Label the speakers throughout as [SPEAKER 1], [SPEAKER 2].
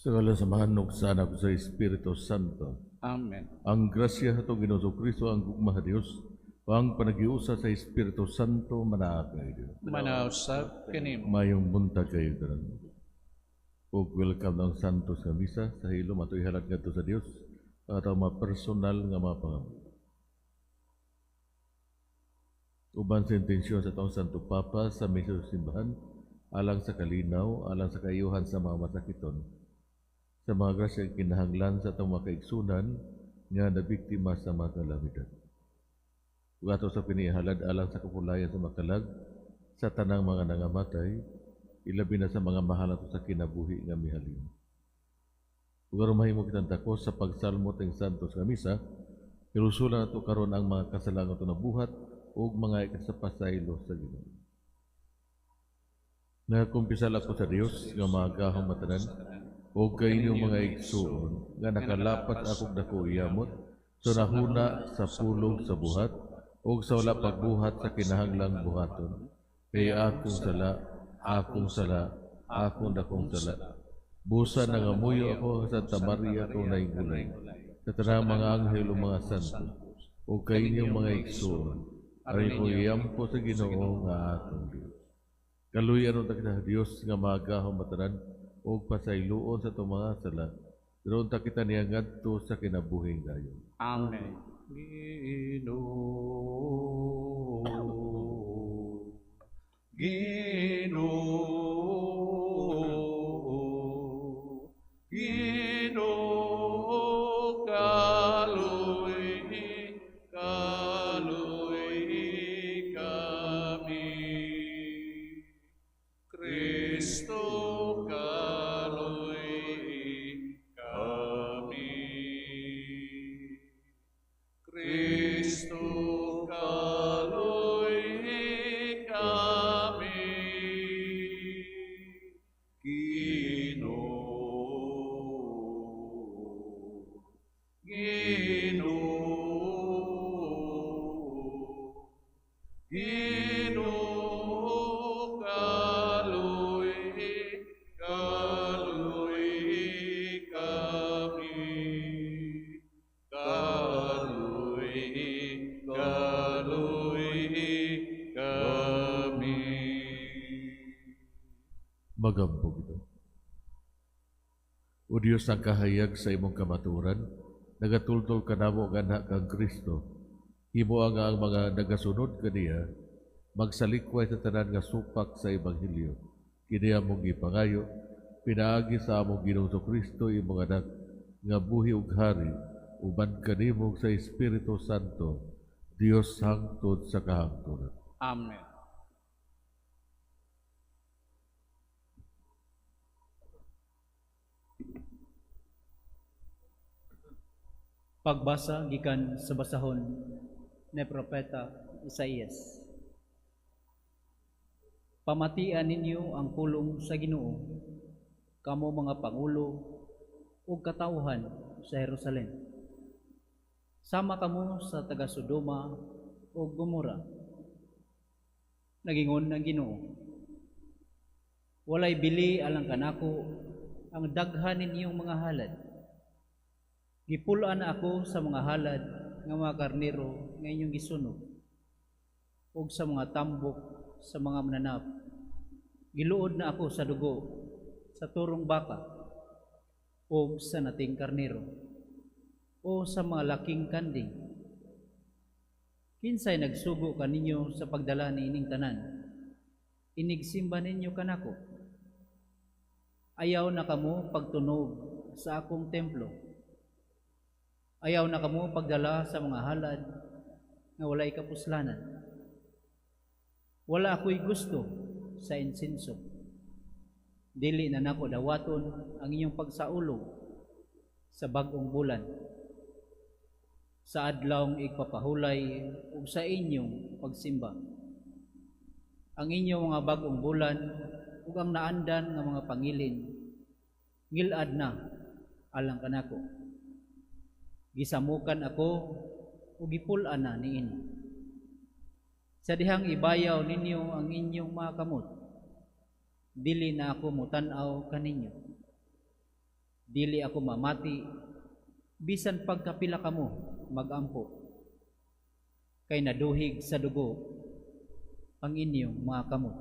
[SPEAKER 1] Sa ngalan sa mahanok sa anak sa Espiritu Santo.
[SPEAKER 2] Amen.
[SPEAKER 1] Ang grasya sa Ginoo Kristo ang gugma Dios, ang panagiusa sa Espiritu Santo manaa kayo.
[SPEAKER 2] Manausap kanim.
[SPEAKER 1] Mayong buntag kayo daran. Ug welcome ng santos nga misa sa hilom ato ihalad ngadto sa Dios at ang mga personal nga mga pangamit. Uban sa intensyon sa taong Santo Papa sa misa sa simbahan, alang sa kalinaw, alang sa kayuhan sa mga masakiton, sa mga grasya kinahanglan sa itong mga kaigsunan nga nabiktima sa mga kalamidad. Ug ato sa pinihalad alang sa kapulayan sa makalag, sa tanang mga nangamatay, ilabi na sa mga mahal ato sa kinabuhi nga mihalin. Ug aron mahimo kitang takos sa pagsalmo teng santos nga misa, ilusulan nato karon ang mga kasalanan ato nabuhat ug mga ikasapasaylo sa Ginoo. Nagkumpisal ako sa Dios nga maagahong matanan o kayo mga igsuon nga nakalapat akong dako iyamot so nahuna sa pulong sa buhat o sa wala pagbuhat sa kinahanglang buhaton. Kaya akong sala, dakong sala. Busa nangamuyo ako sa Santa Maria kung naigulay. Sa tanang mga anghel o mga santo o kayo mga igsuon. Aray ko iyampo sa Ginoo nga atong Dios. Kaluyan o takita Dios nga maagahong matanan o pasayloon sa itong mga sala. Doon takita niya ngadto sa kinabuhing gayon.
[SPEAKER 2] Amen. Ginoo, Ginoo, Ginoo, kaluy kami. Kristo, kaluy kami. Kristo, kaluy kami. Ginoo, kaluy kami. Kaluy kami.
[SPEAKER 1] Magambog ito. O Diyos ang kahayag sa imong kamaturan, nagatultol ka namo gana kang Kristo. Himo ang mga nagasunod kaniya, magsalikway sa tanan nga supak sa Ebanghelyo. Kiniya mong gipangayo, pinaagi sa among Ginoo Kristo imong anak, nga buhi ug hari, uban kanimong sa Espiritu Santo, Dios hangtod sa kahangturan.
[SPEAKER 2] Amen.
[SPEAKER 3] Pagbasa gikan sa basahon ni Propeta Isaías. Pamatian ninyo ang pulong sa Ginoo, kamo mga pangulo ug katawhan sa Jerusalem. Sama kamo sa taga Sodoma ug Gomora. Nagingon ang Ginoo, walay bili alang kanako ang daghan ninyong mga halad. Gipulaan ako sa mga halad nga mga karnero nga inyong gisunog ug sa mga tambok sa mga mananap. Giluod na ako sa dugo sa turong baka o sa nating karnero o sa mga laking kanding. Kinsay nagsugo kaninyo sa pagdala ni ining tanan, inigsimba ninyo kanako. Ayaw na kamo pagtunog sa akong templo. Ayaw na kamo pagdala sa mga halad nga walay kapuslanan. Wala ako'y gusto sa insenso. Dili na nako dawaton ang inyong pagsaulog sa bag-ong bulan, sa adlawng igpapahulay ug sa inyong pagsimba. Ang inyong mga bag-ong bulan ug ang naandan nga mga pangilin, ngilad na alang kanako. Gisamukan ako ug gipulan na niini. Sa dihang ibayaw ninyo ang inyong mga kamot, dili na ako mutan-aw kaninyo. Dili ako mamati, bisan pagkapila kamo magampo. Kay naduhig sa dugo ang inyong mga kamot.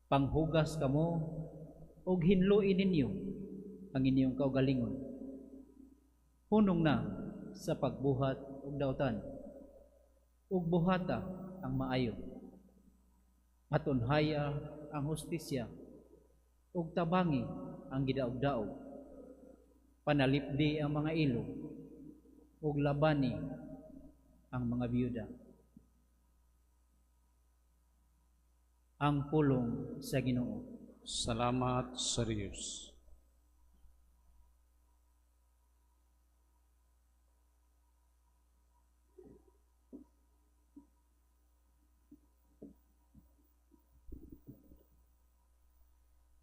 [SPEAKER 3] Panghugas kamo og hinluin ninyo ang inyong kaugalingon. Hunong na sa pagbuhat og dautan, ug buhata ang maayo. Matunhaya ang hustisya, ug tabangi ang gidaog-daog. Panalipdi ang mga ilo, ug labani ang mga biyuda. Ang pulong sa Ginoo.
[SPEAKER 2] Salamat sa Diyos.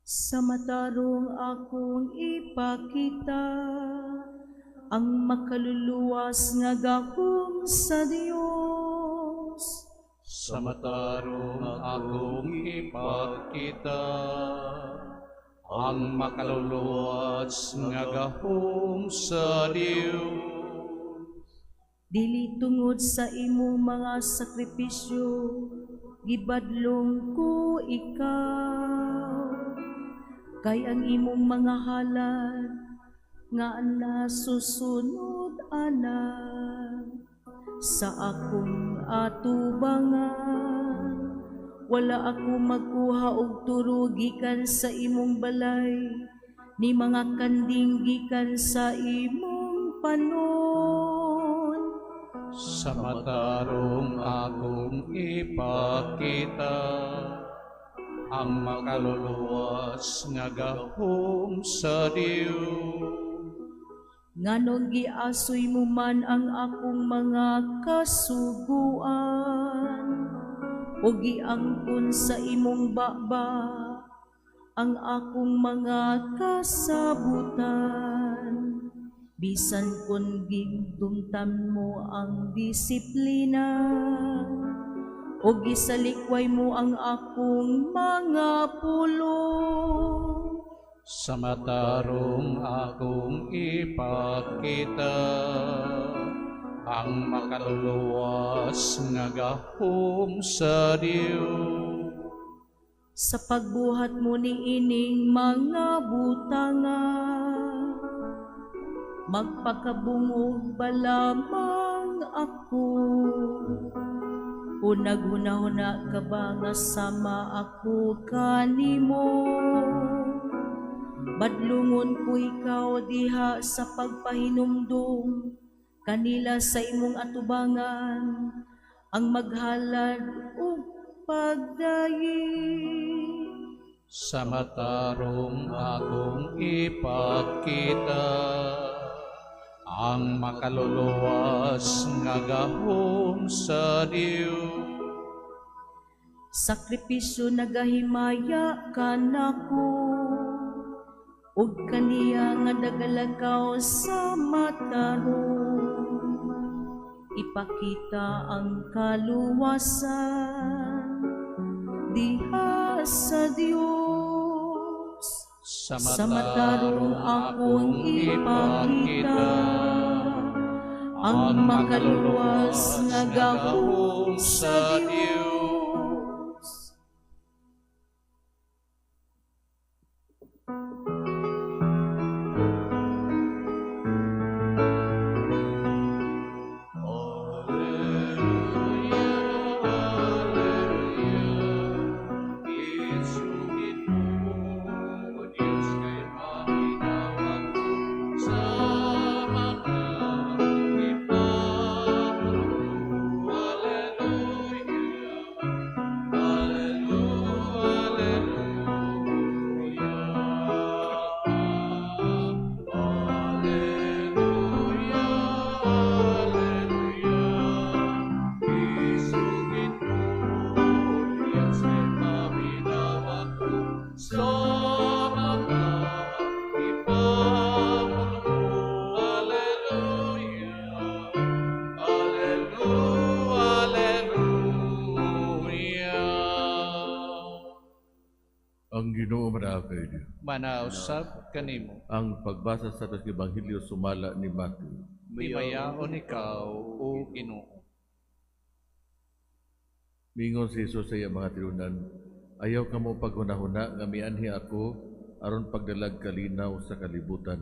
[SPEAKER 4] Sa matarong akong ipakita ang makaluluwas nga gahom sa Dios.
[SPEAKER 2] Sa matarong akong ipakita ang makaluluwas nga gahom sa Dios.
[SPEAKER 4] Dili tungod sa imong mga sakripisyo, gibadlong ko ikaw. Kay ang imong mga halad nga nasusunod anak sa akong atubangan. Wala ako magkuha og turo gikan sa imong balay, ni mga kanding gikan sa imong panon.
[SPEAKER 2] Sa matarong akong ipakita ang makaluluwas nga gahom sa Dios.
[SPEAKER 4] Nganong giasoy mo man ang akong mga kasuguan, o giangkon sa imong baba ang akong mga kasabutan. Bisan kon gindumtan mo ang disiplina, o gisalikway mo ang akong mga pulong.
[SPEAKER 2] Sa matarong akong ipakita ang makaluluwas nga gahom sa Dios.
[SPEAKER 4] Sa pagbuhat mo ni ining mga butangan, magpakabungog ba lamang ako? O naghuna-huna ka ba nga sama ako kanimo? Badlungon ko ikaw diha sa pagpahinumdum kanila sa imong atubangan, ang maghalad o pagdayi.
[SPEAKER 2] Sa matarong akong ipakita ang makaluluwas nga gahom sa Dios.
[SPEAKER 4] Sakripisyo nagahimaya ka nako, ug kaniya nga dagalakaw sa matarong. Ipakita ang kaluwasan diha sa Dios. Sa matarong akong ipakita ang makaluluwas nga gahom sa Dios.
[SPEAKER 1] kayo.
[SPEAKER 2] Manausap kanimo.
[SPEAKER 1] Ang pagbasa sa Ebanghelyo sumala ni Matthew.
[SPEAKER 2] Himayaon ikaw, o Ginoo.
[SPEAKER 1] Mingon si Jesus sa iyang mga tinunan, ayaw ka mo paghunahuna nga mianhi ako aron pagdalag kalinaw sa kalibutan.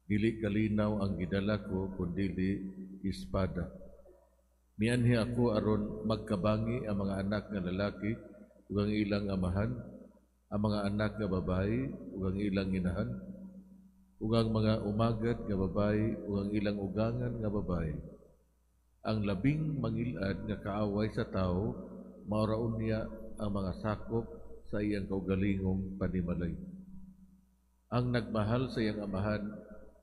[SPEAKER 1] Dili kalinaw ang gidala ko kundili espada. Mianhi ako aron magkabangi ang mga anak nga lalaki ug ang ilang amahan, ang mga anak nga babayi ug ang ilang inahan, ug ang mga umagad nga babayi ug ang ilang ugangan nga babayi. Ang labing mangilad nga kaaway sa tao, mauraon niya ang mga sakop sa iyang kaugalingong panimalay. Ang nagmahal sa iyang amahan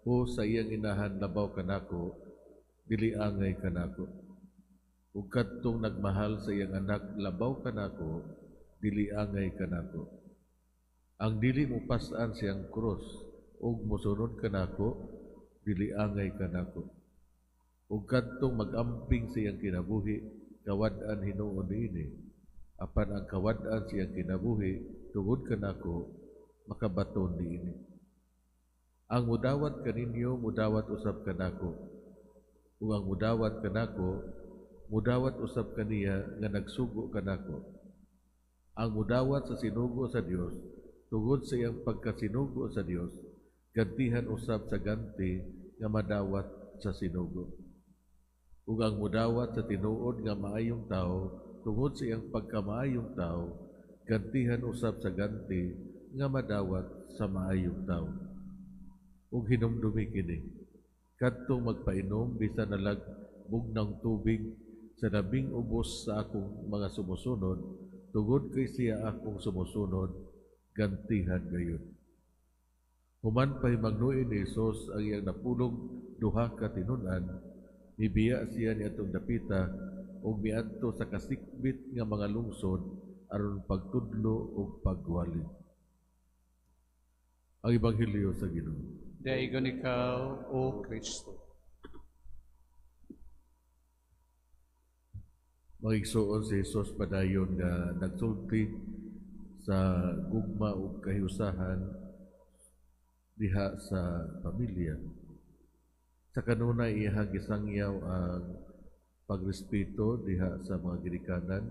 [SPEAKER 1] o sa iyang inahan labaw kanako, dili angay kanako. Ug kadtong nagmahal sa iyang anak labaw kanako, dili angay kanako. Ang dili mo pas-an siyang krus ug mosunod kanako, dili angay kanako. Ug kadtong mag-amping siyang kinabuhi, kawad-an hinuon niini. Apan ang kawad-an siyang kinabuhi, tungod kanako, makabaton niini. Ang mudawat kaninyo, mudawat usab kanako. Ug ang mudawat kanako, mudawat usab kaniya nga nagsugo kanako. Ang mudawat sa sinugo sa Dios, tungod sa iyang pagkasinugo sa Dios, gantihan usab sa ganti nga madawat sa sinugo. Ug ang mudawat sa tinuod nga maayong tao, tungod sa iyang pagkamaayong tao, gantihan usab sa ganti nga madawat sa maayong tao. Ug hinumdumi kini, kadtong magpainom bisan nalag bugnang tubig sa labing ubos sa akong mga sumusunod, tungod kay siya akong sumusunod, gantihan gayon. Human pa'y magnuin ni Jesus ang iyang napulong duha ka tinunan, nibiya siya ni atong dapita o miadto sa kasikbit nga mga lungsod aron pagtudlo o pagwali. Ang Ebanghelyo sa Ginoo.
[SPEAKER 2] Daigon ikaw, o Kristo.
[SPEAKER 1] Magigsuon si Jesus padayon nga nagsulti sa gugma o kahiusahan diha sa pamilya. Sa kanunay iyang gisangyaw ang pagrespeto diha sa mga ginikanan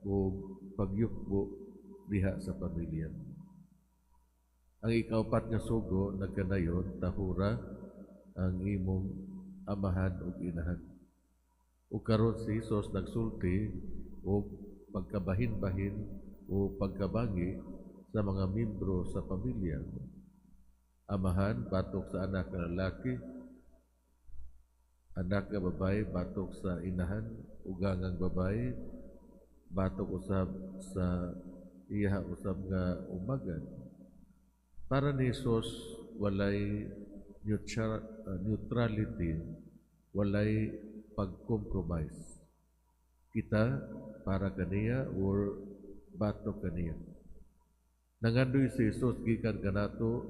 [SPEAKER 1] o pagyukbo diha sa pamilya. Ang ikaapat nga sugo nagkanayon tahura ang imong amahan ug inahan. Ug karon si Jesus nagsulti og pagkabahin-bahin o pagkabangi sa mga miyembro sa pamilya. Amahan batok sa anak nga lalaki, anak nga babae batok sa inahan, ugangang babae batok usab sa iya usab nga umagad. Para ni Jesus walay neutrality, walay pag-compromise. Kita para kaniya or batok kaniya. Nangandoy si Jesus gikan kanato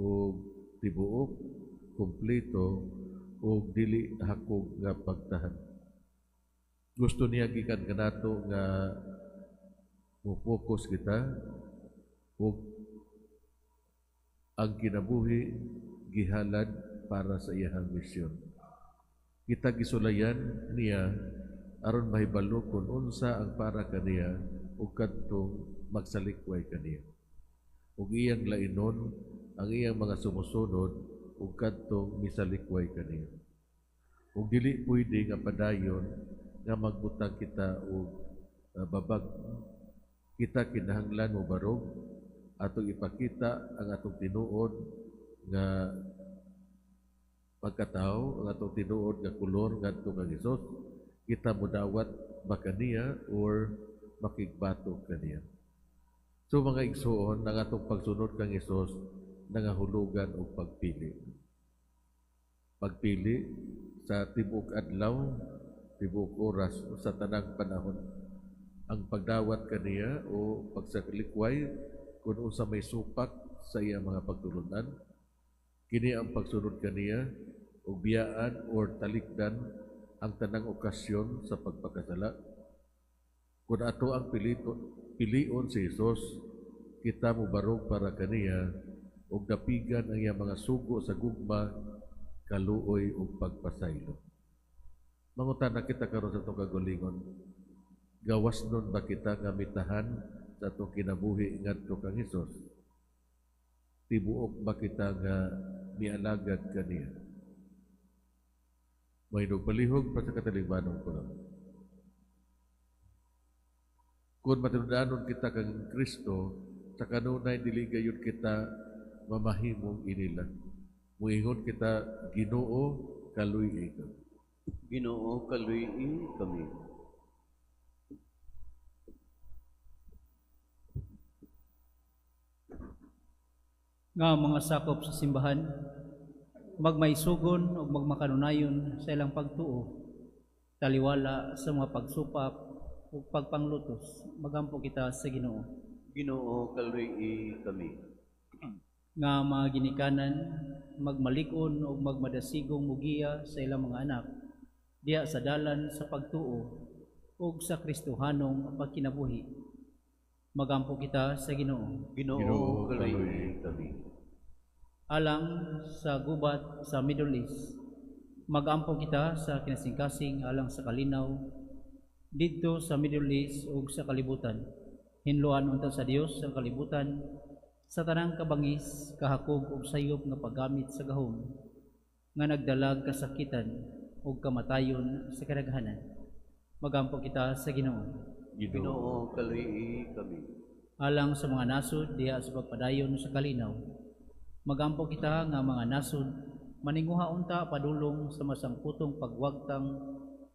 [SPEAKER 1] o tibuok, kumpleto o dili hakog nga pagtahan. Gusto niya gikan kanato nga mo-focus kita o ang kinabuhi gihalad para sa iyang misyon. Kita gisulayan niya aron mahibalo kung unsa ang para kaniya ug kadtong magsalikway kaniya. Ug iyang lainon ang iyang mga sumusunod ug kadtong misalikway kaniya. Ug dili pwede nga padayon nga magbutang kita og babag. Kita kinahanglan mo barog atong ipakita ang atong tinuod nga pagkatao, ang atong tinuod nga kulor ngadto kang Hesus. Kita mudawat ba kaniya or makigbato kaniya. So mga igsuon, ang atong pagsunod kang Hesus nangahulugan og pagpili. Pagpili sa tibuok adlaw, tibuok oras sa tanang panahon. Ang pagdawat kaniya o pagsaklikway kung unsa may supak sa iyang mga pagtulunan, kini ang pagsunod kaniya o biyaan or talikdan ang tanang okasyon sa pagpakasala. Kung ato ang pilion si Jesus, kita mo barog para kaniya, ug dapigan ang iyang mga sugo sa gugma, kaluoy ug pagpasaylo. Mangutana kita karon sa itong kagalingon, gawas nun ba kita nga mitahan sa itong kinabuhi ngadto kang Hesus? Tibuok ba kita nga mialagad kaniya? May nagpalihog pa sa katalingbanong ko. Kung matinudanon kita kang Kristo, sa kanunay diligayon kita mamahimong inila. Muingon kita, Ginoo, kaluy ikaw.
[SPEAKER 5] Ginoo, kaluy-i kami.
[SPEAKER 3] Nga mga sakop sa simbahan, magmaisugon o magmakanunayon sa ilang pagtuo, taliwala sa mga pagsupak o pagpanglutos, magampo kita sa Ginoo.
[SPEAKER 5] Ginoo, kaluy-i kami.
[SPEAKER 3] Nga mga ginikanan, magmalikon o magmadasigong mugiya sa ilang mga anak, diya sa dalan sa pagtuo o sa Kristohanong pagkinabuhi. Magampo kita sa Ginoo.
[SPEAKER 5] Ginoo, kaluy-i kami.
[SPEAKER 3] Alang sa gubat sa Middle East, magampo kita sa kinasingkasing alang sa kalinaw didto sa Middle East ug sa kalibutan. Hinluan unta sa Dios sa kalibutan sa tanang kabangis, kahakog ug sayop nga paggamit sa gahom nga nagdalag kasakitan ug kamatayon sa kadaghanan. Magampo kita sa Ginoo.
[SPEAKER 5] Ginoo, kaluy-i kami.
[SPEAKER 3] Alang sa mga nasod diha sa pagpadayon sa kalinaw, magampo kita nga mga nasod maninguha unta padulong sa masangputong pagwagtang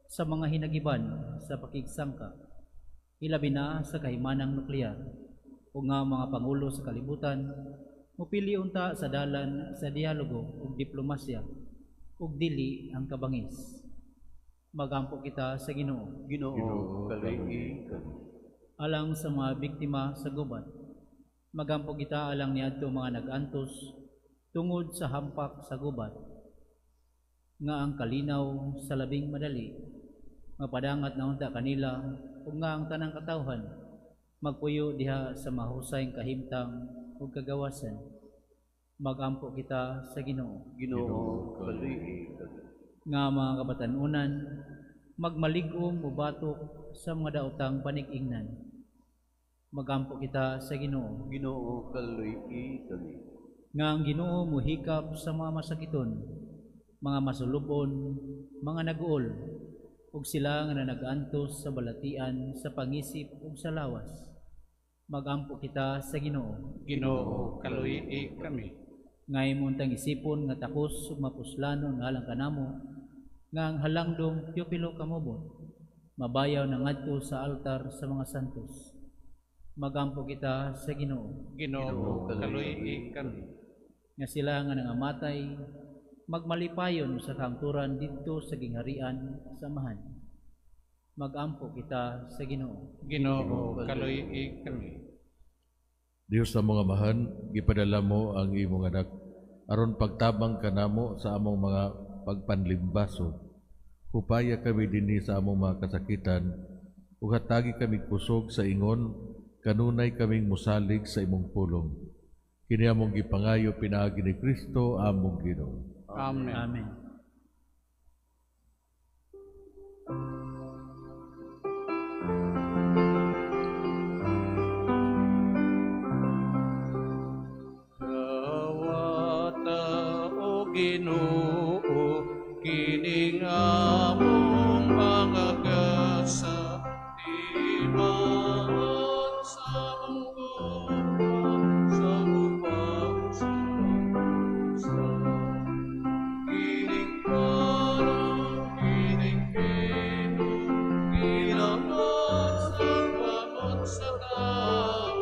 [SPEAKER 3] sa mga hinagiban sa pakigsangka, ilabi na sa kahimanang nuklear, o nga mga pangulo sa kalibutan mupili unta sa dalan sa dialogo ug diplomasya ug dili ang kabangis. Magampo kita sa Ginoo.
[SPEAKER 5] Ginoo, kaluy-i kami.
[SPEAKER 3] Alang sa mga biktima sa gubat, magampo kita alang niadto mga nag-antos tungod sa hampak sa gubat, nga ang kalinaw sa labing madali, mapadangat na unta kanila, ug nga ang tanang katawhan magpuyo diha sa mahusayng kahimtang ug kagawasan. Magampo kita sa Ginoo.
[SPEAKER 5] Ginoo, kaluy-i kami.
[SPEAKER 3] Nga mga kabatanunan, magmalig-ong mubatok sa mga daotang panig-ingnan. Magampo kita sa Ginoo.
[SPEAKER 5] Ginoo, kaluy-i kami.
[SPEAKER 3] Nga ang Ginoo muhikap sa mga masakiton, mga masulubon, mga naguol, ug sila nga nag-antos sa balatian, sa pangisip ug sa lawas. Magampo kita sa Ginoo.
[SPEAKER 2] Ginoo, kaluy-i kami.
[SPEAKER 3] Nga imong tang isipon nga takos ug mapuslanon nga alang kanamo, nga ang halangdong Teopilo kamubot, mabayaw na ngadto sa altar sa mga santos. Magampo kita sa Ginoo.
[SPEAKER 2] Ginoo, kaluy-i kami.
[SPEAKER 3] Nga sila nga nangamatay, magmalipayon sa kangturan didto sa gingharian samahan. Magampo kita sa Ginoo.
[SPEAKER 2] Ginoo, kaluy-i kami.
[SPEAKER 1] Dios sa mga mahan, gipadala mo ang imong anak aron pagtabang kanamo sa among mga pagpanlimbaso. Hupaya kami dinhi sa among mga kasakitan ug hatagi kami kusog sa ingon, kanunay kaming musalig sa imong pulong. Kini among gipangayo pinaagi ni Kristo among Ginoo.
[SPEAKER 2] Amen.
[SPEAKER 3] Amen.
[SPEAKER 2] Ginoo, kining among mga gasa, timaan sa ugod, sa ubang sa pusa. Kining parang, kining kino, ginamot sa kamot sa tao.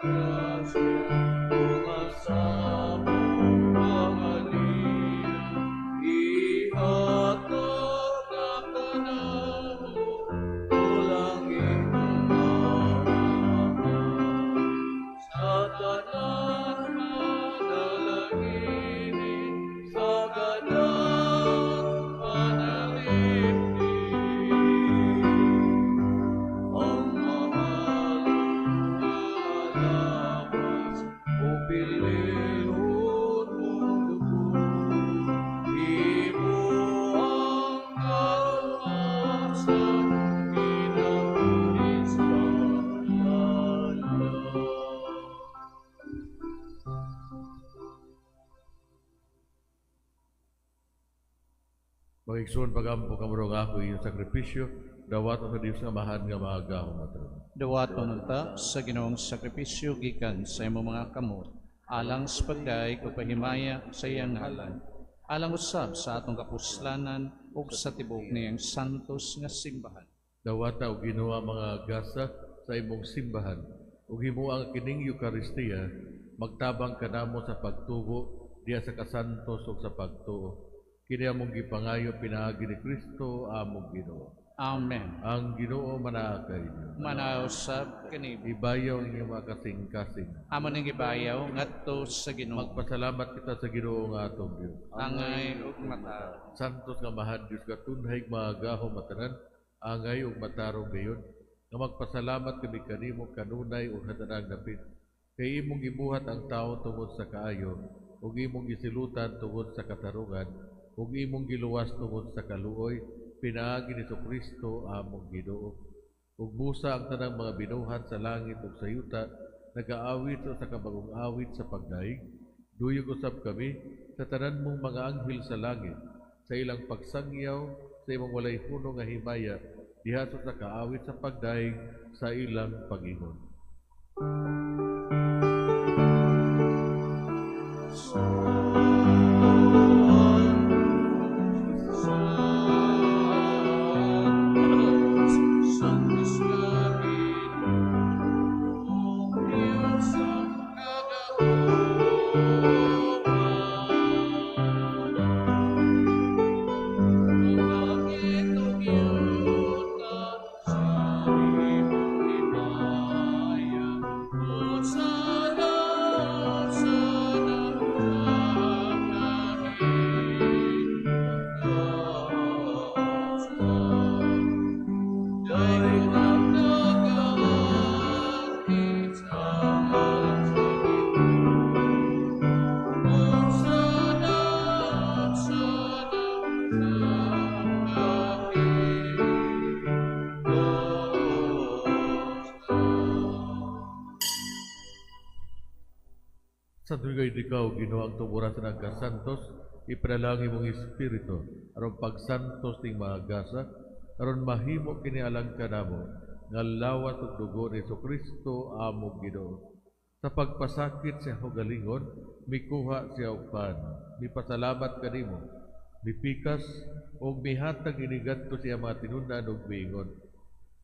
[SPEAKER 2] Kasih, bunga sabun.
[SPEAKER 1] Maigsoon pagampo kamurong ako iyong sakripisyo, dawat sa Diyos nga mahan nga maagahong matron.
[SPEAKER 6] Dawaton unta sa Ginoong sakripisyo gikan sa imong mga kamot, alang sa pagdaig o pahimaya sa iyang ngalan, alang usab sa atong kapuslanan ug sa tibok niyang santos nga simbahan.
[SPEAKER 1] Dawata o ginawa mga gasa sa imong simbahan, ug himo ang kining Eukaristiya, magtabang kanamo sa pagtubo diya sa kasantos ug sa pagtuo. Kini among gipangayo pinaagi ni Kristo among Ginoo.
[SPEAKER 6] Amen.
[SPEAKER 1] Ang Ginoo manaakay niyo.
[SPEAKER 6] Manausab kanimo.
[SPEAKER 1] Ibayaw ninyo mga kasing-kasing.
[SPEAKER 6] Amo ning gibayaw ngadto sa Ginoo.
[SPEAKER 1] Magpasalamat kita sa Ginoo nga atong Dios.
[SPEAKER 6] Angay ug mata.
[SPEAKER 1] Santos nga mahal Diyos ka tunhay maagahong matanan, angay ug matarong gayon. Nga magpasalamat kami kanimo kanunay ug hatanang dapit. Kay imong gibuhat ang tawo tungod sa kaayo, ug imong gisilutan tungod sa katarungan, ug imong giluwas tungod sa kaluoy, pinaagi ni Kristo among Ginoo. Ug busa ang tanang mga binuhat sa langit ug sa yuta, nagaawit sa kabagong awit sa pagdaig, duyog usab kami sa tanan mong mga anghel sa langit, sa ilang pagsangyaw, sa imong walay puno nga himaya, diha sa kaawit sa pagdaig, sa ilang pag-ingon. Sa tuwing ikaw, Ginoo, ang tuburan sa nagkasantos, ipanalangin mong Espiritu, aron pagsantos ting mga gasa, aron mahimo kinialang kanamo, nga lawat ug dugo ni Kristo among Ginoo. Sa pagpasakit sa hugalingon, mikuha siya og pan, mipasalamat kanimo, mipikas, og mihatag inigadto siya mga tinundan ug miingon.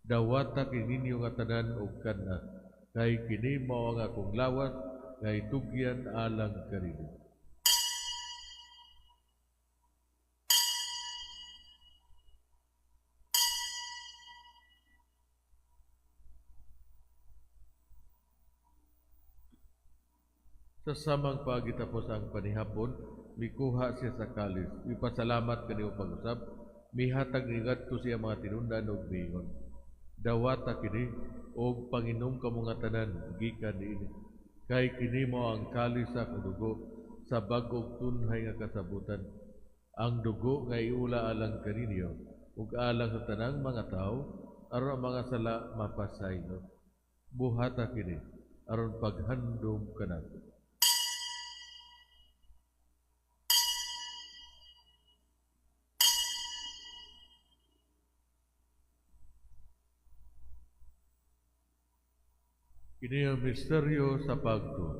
[SPEAKER 1] Dawata kininyo nga tanan og kana, kay kini mao ang akong lawat, nga itugyan alang kanimo. Sa samang pagitapos ang panihapon, mikuha siya sa kalis, ipasalamat kanimo pag-usab, mihatag ni ngadto siya mga tinundan ug miingon. Dawata kini og panginom kamo nga tanan gikan niini. Kay kini mo ang kalis sa dugo sa bagong tunhay nga kasabutan. Ang dugo nga iula alang kaninyo ug alang sa tanang mga tao aron ang mga sala mapasaylo. Buhata kini aron paghandom kanato. Kini ang misteryo sa pagtuo.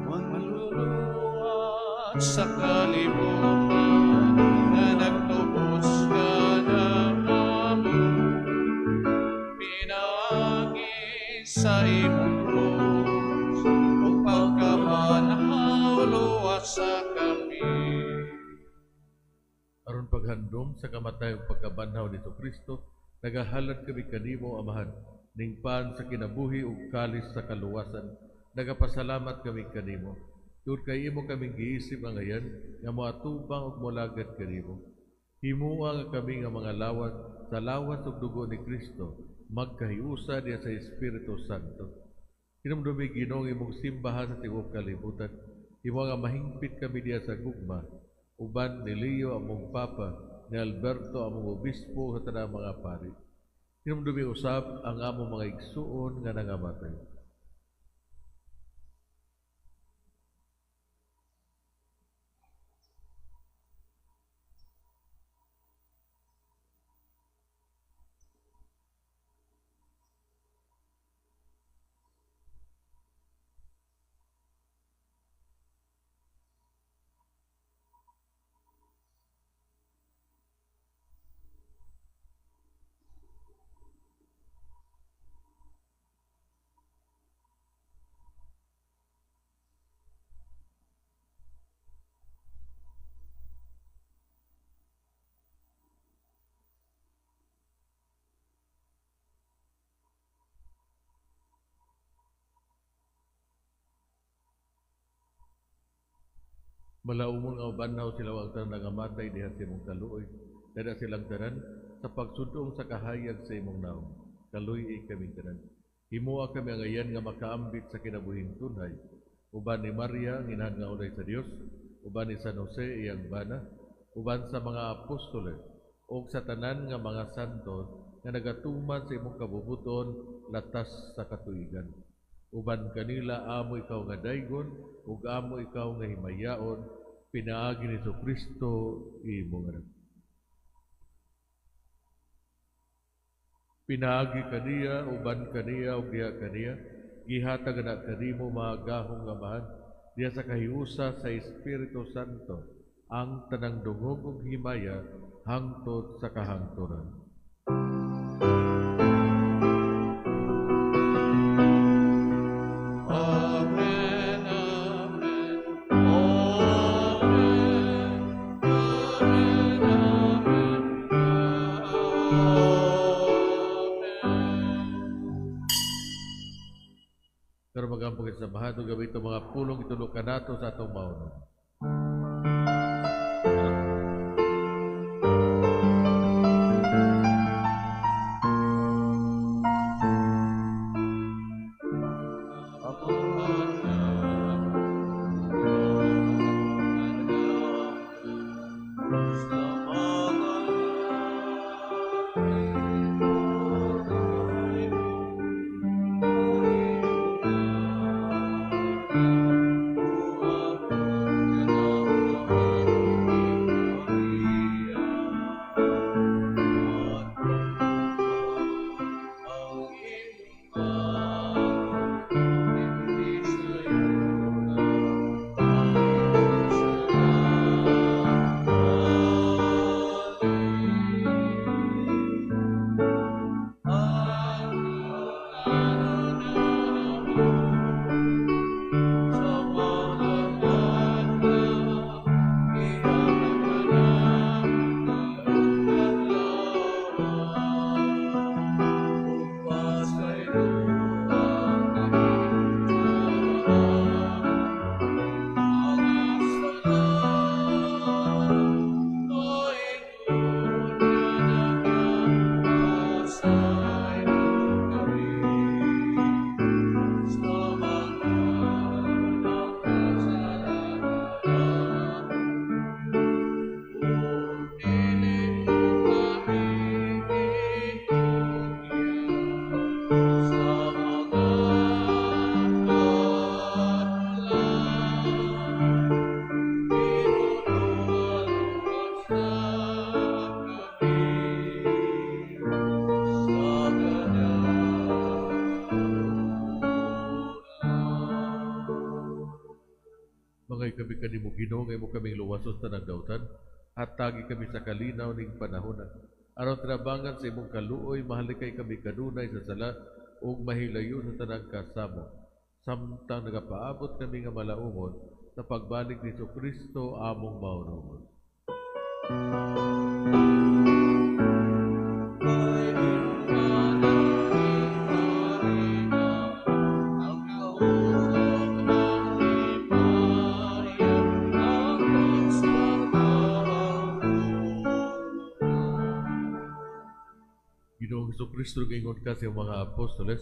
[SPEAKER 6] Manluluwat sa kalibutan na nagtubos ka ng amon, pinaagi sa imong krus, o pagkabanhaw luwas sa kami.
[SPEAKER 1] Aron paghandom sa kamatayong pagkabanhaw ni Kristo, nagahalad kami kanimo, Amahan, ning pan sa kinabuhi ug kalis sa kaluwasan. Nagapasalamat kami kanimo. Tungod kay imo kaming giisip ang ngayon, nga moatubang ug molagad kanimo. Himuha nga kami nga mga lawat sa lawas ug dugo ni Kristo, magkahiusa diya sa Espiritu Santo. Hinumdumi Ginoo imong simbahan sa tibuok kalibutan. Imo nga mahingpit kami diya sa gugma, uban ni Leo among Papa, ni Alberto among Obispo sa tanang mga pari. Hinumdumi usab ang among mga igsuon nga nangamatay. Malaumon nga banhaw sila wag tanan nangamatay diha sa imong kaluoy. Dada silang tanan sa pagsudong sa kahayag sa imong naong. Kaluoy kami tanan. Himuha kami ang ayan nga makaambit sa kinabuhing tunay. Uban ni Maria, nginahan nga unay sa Dios, uban ni San Jose iyang bana, uban sa mga apostoles, o sa tanan nga mga santo nga nagatuman sa imong kabubuton latas sa katuigan. Uban kanila amo ikaw nga daygon, ug amo ikaw nga himayaon, pinaagi ni Kristo imong anak. Pinaagi kaniya, uban kaniya, ug diha kaniya, gihatag na kanimo mga gahong nga mahal, diha sa kahiusa sa Espiritu Santo, ang tanang dungog ug himaya hangtod sa kahangturan.
[SPEAKER 6] Amen, amen, amen, amen, amen, amen.
[SPEAKER 1] Pero magampag sa bahado gawin itong mga pulong itulog ka nato sa atong maunon. Mga kami kanimo Ginoo nga imo kaming luwasos sa nagdautan, at tagi kami sa kalinaw ning panahon. Aron trabangan sa imong kaluoy, mahalikay kami kanunay sa sala ug mahilayo sa tanang kasamo. Samtang nagapaabot kami nga malaumon sa pagbalik ni Kristo among maunuman. Ginoong Kristo gingon ka sa mga apostoles,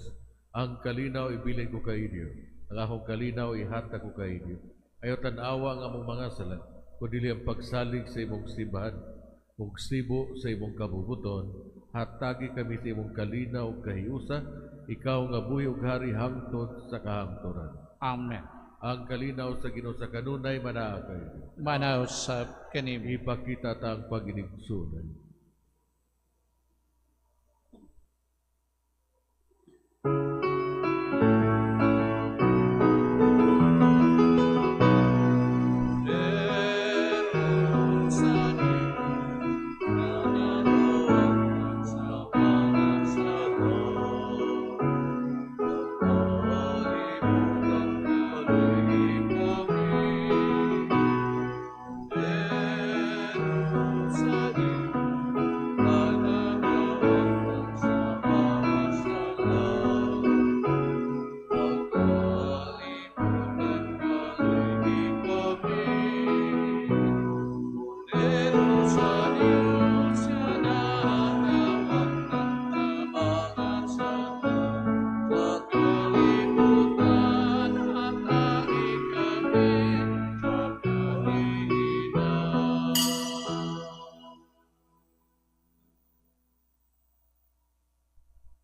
[SPEAKER 1] ang kalinaw ibilin ko kay inyo, ang akong kalinaw ihatag ko kay inyo. Ayaw tanawa nga mong mga sala, kundi ang pagsalig sa imong simbahan, ug sibo sa imong kabubuton, hatagi kami sa imong kalinaw ug kahiusa, ikaw nga buhi ug hari hangtod sa kahangturan.
[SPEAKER 6] Amen.
[SPEAKER 1] Ang kalinaw sa Ginoo sa kanunay manaa kayo.
[SPEAKER 6] Manaw sa kanimo.
[SPEAKER 1] Ipakita ta ang paginigsunan.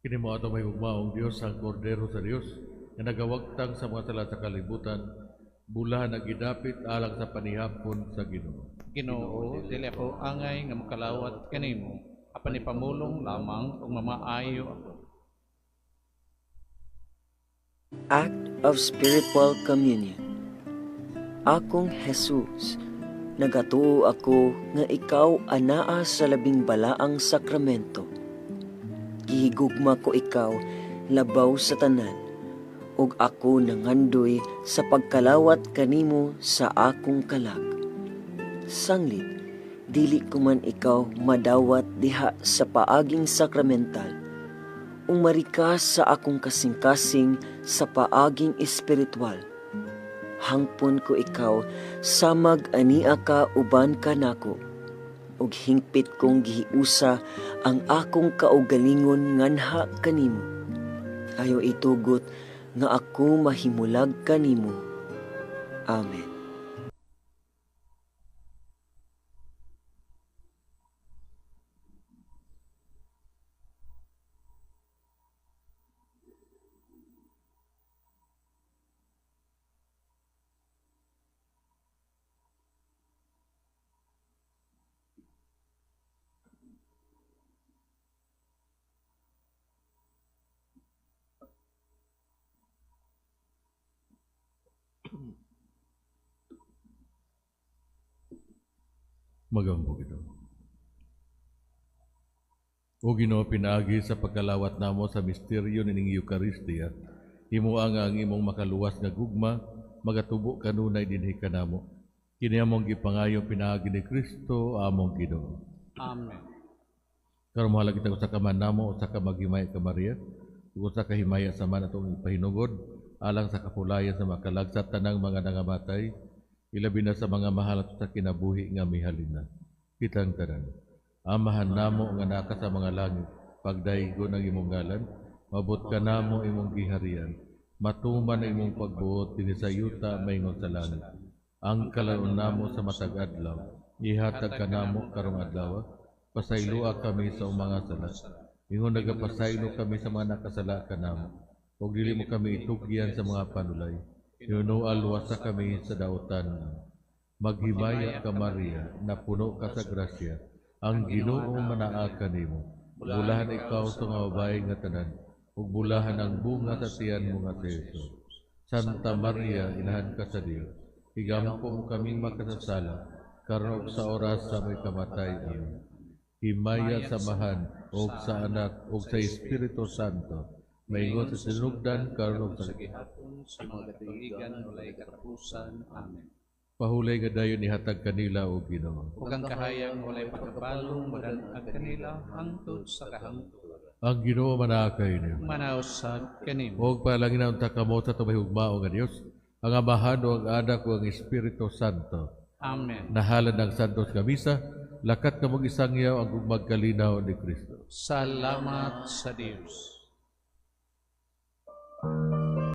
[SPEAKER 1] Kini mo ato may hugmaong Dios ang kordero sa Dios nga nagawagtang sa mga sala sa kalibutan, bulahan ang gidapit alang sa panihapon sa Ginoo.
[SPEAKER 6] Ginoo, dili ako angay nga makalawat kanimo, apan ipamulong lamang ug mamaayo ako.
[SPEAKER 7] Act of Spiritual Communion. Akong Jesus, nagatuo ako nga ikaw anaa sa labing balaang sakramento. Gihigugma ko ikaw labaw sa tanan, ug ako nangandoy sa pagkalawat kanimo sa akong kalag. Sanglit, dili ko man ikaw madawat diha sa paaging sakramental, umarikas sa akong kasing-kasing sa paaging espiritual. Hangpon ko ikaw samag ania ka uban ka nako, ug hingpit kong gihiusa ang akong kaugalingon nganha kanimo. Ayo itugot nga ako mahimulag kanimo. Amen.
[SPEAKER 1] Magambog ito. O Ginoo, pinaagi sa pagkalawat namo sa misteryo ning Eucharistia, himuha nga ang imong makaluwas nga gugma, magatubo kanunay dinhi kanamo. Kini among gipangayo pinaagi ni Kristo among Ginoo.
[SPEAKER 6] Amen.
[SPEAKER 1] Karon mahalag kita usa ka man namo, usa ka maghimaya ka Maria, ug usa ka himaya sa man atong ipahinugod alang sa kapulayan sa makalagsat tanang mga nangamatay, ilabi na sa mga mahal at sa kinabuhi nga mihalina. Kitang tanan. Amahan namo nga naka sa mga langit, pagdaigon ang imong ngalan, mabot ka namo imong giharian, matuman ang imong pagbuot dinhi sa yuta maingon sa langit. Ang kalaon namo sa matag adlaw, ihatag ka namo karong adlaw, pasaylua kami sa mga sala. Ingon nagapasaylo kami sa mga nakasala kanamo, ug dili mo kami itugyan sa mga panulay. Inunual wasa kami sa dautan. Maghimaya ka Maria, na puno ka sa grasya, ang Ginoo manaa kanimo. Bulahan ikaw sa mga babae nga tanan, ug bulahan ang bunga sa tiyan mo nga si Jesus. Santa Maria, inahan ka sa Dios, higampo mo kaming makasasala, karon ug sa oras sa may kamatay. Amen. Himaya sa mahan, ug sa anak, ug sa Espiritu Santo, maingon sa sinugdan, karon ug sa
[SPEAKER 6] Gihapon sa mga katuigan walay katapusan. Amen.
[SPEAKER 1] pahulay nga dayon ihatag kanila o Ginoo.
[SPEAKER 6] Ug ang kahayang walay pagkabalong madan-ag kanila hangtod sa kahangturan.
[SPEAKER 1] Ang Ginoo manaa kayo.
[SPEAKER 6] Manausab kanimo.
[SPEAKER 1] Huwag palangin ang takamo sa tumahigugmao nga Dios, ang Amahan o ang Anak o ang Espiritu Santo.
[SPEAKER 6] Amen.
[SPEAKER 1] Nahalad ng Santos Kamisa, lakat ka mong isangyaw ang magkalinaw ni Kristo.
[SPEAKER 6] Salamat sa Dios.